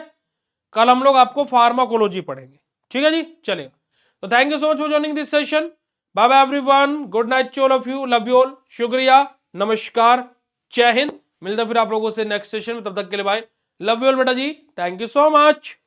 कल हम लोग आपको फार्माकोलॉजी पढ़ेंगे। ठीक है जी, चलिए तो thank you so much for joining this session. Bye bye everyone, good night to all of you, love you all, शुक्रिया, नमस्कार, जय हिंद। मिलते फिर आप लोगों से नेक्स्ट सेशन में, तब तक के लिए बाय, लव यू ऑल बेटा जी, थैंक यू सो मच।